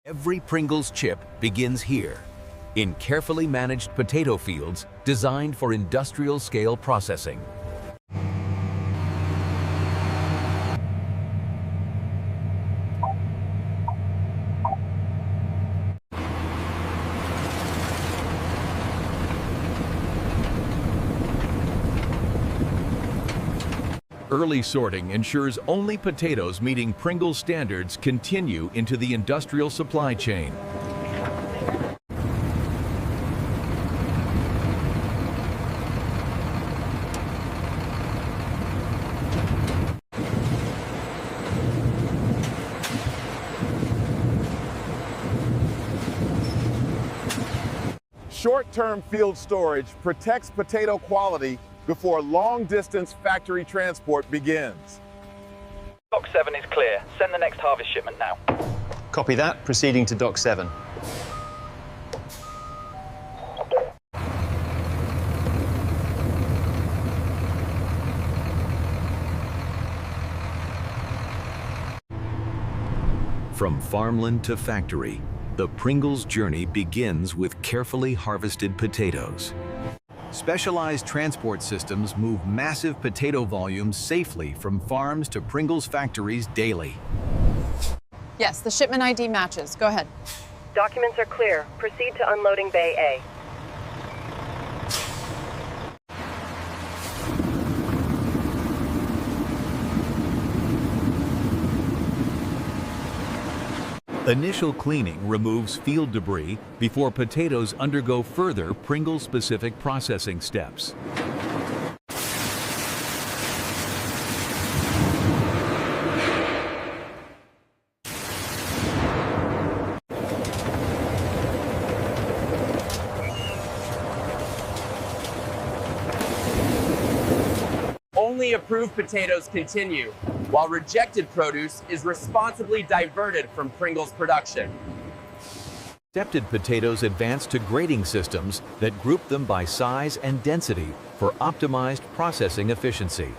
Every Pringles chip begins here, in carefully managed potato fields designed for industrial-scale processing. Early sorting ensures only potatoes meeting Pringles standards continue into the industrial supply chain. Short-term field storage protects potato quality before long-distance factory transport begins. Dock 7 is clear. Send the next harvest shipment now. Copy that. Proceeding to Dock 7. From farmland to factory, the Pringles journey begins with carefully harvested potatoes. Specialized transport systems move massive potato volumes safely from farms to Pringles factories daily. Yes, the shipment ID matches. Go ahead. Documents are clear. Proceed to unloading Bay A. Initial cleaning removes field debris before potatoes undergo further Pringles-specific processing steps. Only approved potatoes continue, while rejected produce is responsibly diverted from Pringles production. Accepted potatoes advance to grading systems that group them by size and density for optimized processing efficiency.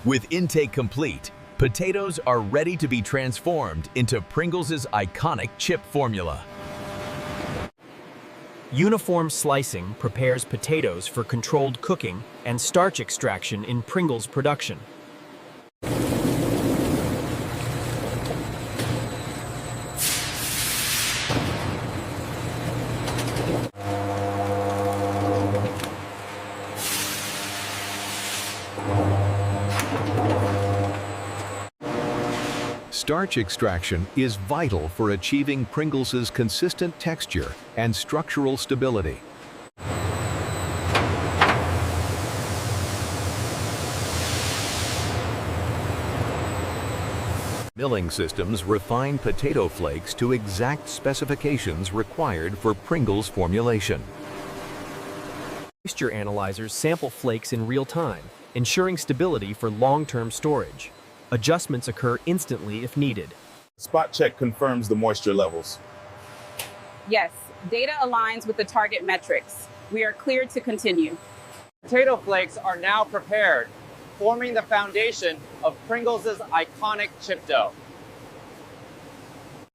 With intake complete, potatoes are ready to be transformed into Pringles' iconic chip formula. Uniform slicing prepares potatoes for controlled cooking and starch extraction in Pringles production. Starch extraction is vital for achieving Pringles' consistent texture and structural stability. Milling systems refine potato flakes to exact specifications required for Pringles formulation. Moisture analyzers sample flakes in real time, ensuring stability for long-term storage. Adjustments occur instantly if needed. Spot check confirms the moisture levels. Yes, data aligns with the target metrics. We are cleared to continue. Potato flakes are now prepared, forming the foundation of Pringles' iconic chip dough.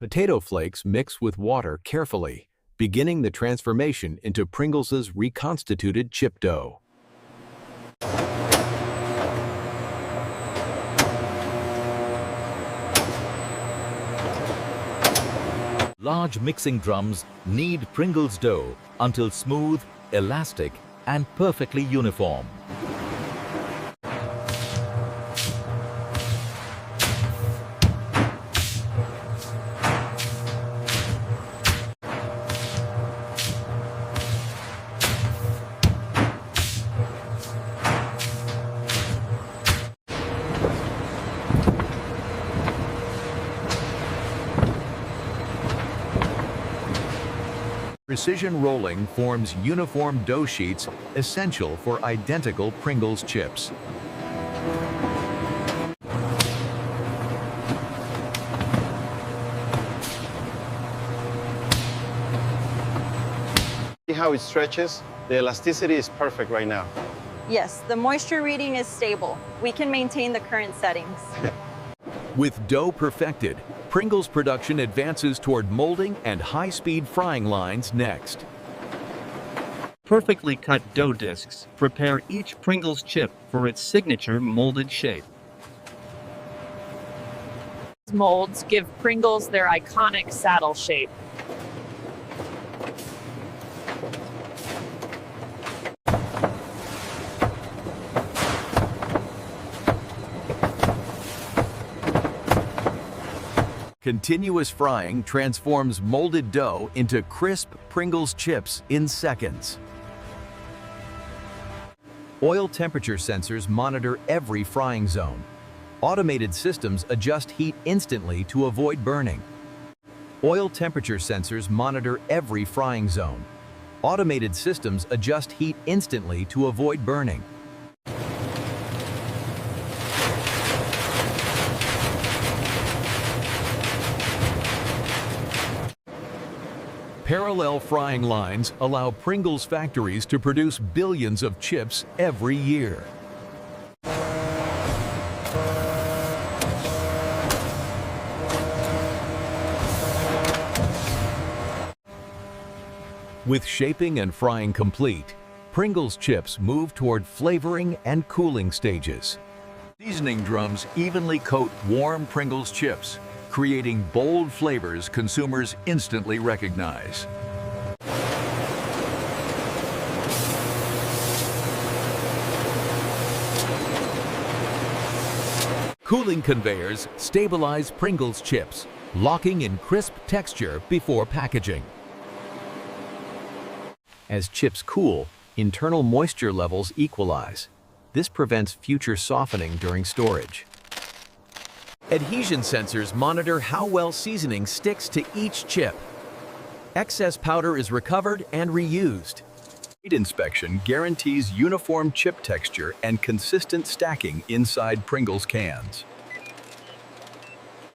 Potato flakes mix with water carefully, beginning the transformation into Pringles' reconstituted chip dough. Large mixing drums knead Pringles dough until smooth, elastic, and perfectly uniform. Precision rolling forms uniform dough sheets essential for identical Pringles chips. See how it stretches? The elasticity is perfect right now. Yes, the moisture reading is stable. We can maintain the current settings. With dough perfected, Pringles production advances toward molding and high-speed frying lines next. Perfectly cut dough discs prepare each Pringles chip for its signature molded shape. Molds give Pringles their iconic saddle shape. Continuous frying transforms molded dough into crisp Pringles chips in seconds. Oil temperature sensors monitor every frying zone. Automated systems adjust heat instantly to avoid burning. Oil temperature sensors monitor every frying zone. Automated systems adjust heat instantly to avoid burning. Parallel frying lines allow Pringles factories to produce billions of chips every year. With shaping and frying complete, Pringles chips move toward flavoring and cooling stages. Seasoning drums evenly coat warm Pringles chips, creating bold flavors consumers instantly recognize. Cooling conveyors stabilize Pringles chips, locking in crisp texture before packaging. As chips cool, internal moisture levels equalize. This prevents future softening during storage. Adhesion sensors monitor how well seasoning sticks to each chip. Excess powder is recovered and reused. Heat inspection guarantees uniform chip texture and consistent stacking inside Pringles cans.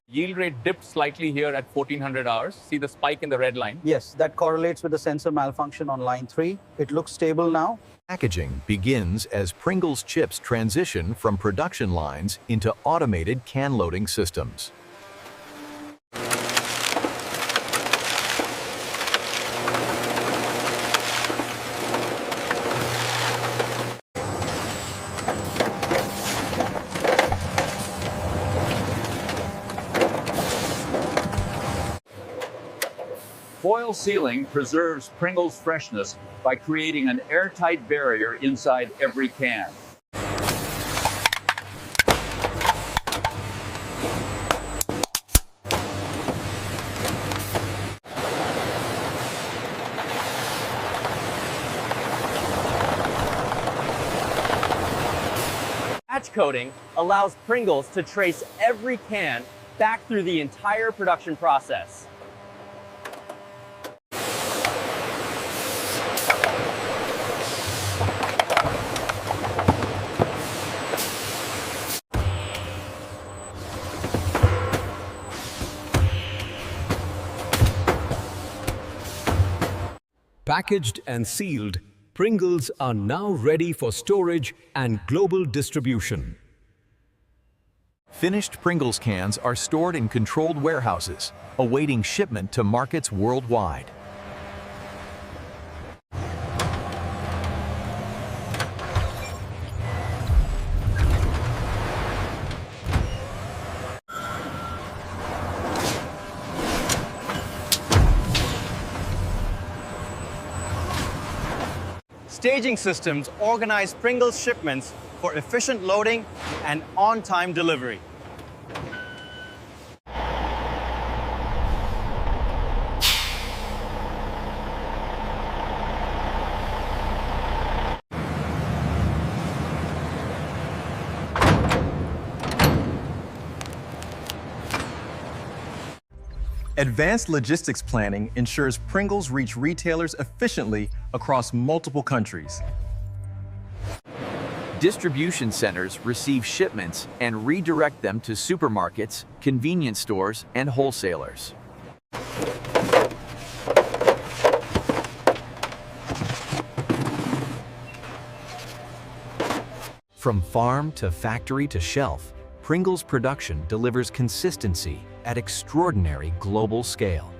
Yield rate dipped slightly here at 1400 hours. See the spike in the red line? Yes, that correlates with the sensor malfunction on line 3. It looks stable now. Packaging begins as Pringles chips transition from production lines into automated can loading systems. Foil sealing preserves Pringles freshness by creating an airtight barrier inside every can. Batch coding allows Pringles to trace every can back through the entire production process. Packaged and sealed, Pringles are now ready for storage and global distribution. Finished Pringles cans are stored in controlled warehouses, awaiting shipment to markets worldwide. Staging systems organize Pringles shipments for efficient loading and on-time delivery. Advanced logistics planning ensures Pringles reach retailers efficiently across multiple countries. Distribution centers receive shipments and redirect them to supermarkets, convenience stores, and wholesalers. From farm to factory to shelf, Pringles production delivers consistency at extraordinary global scale.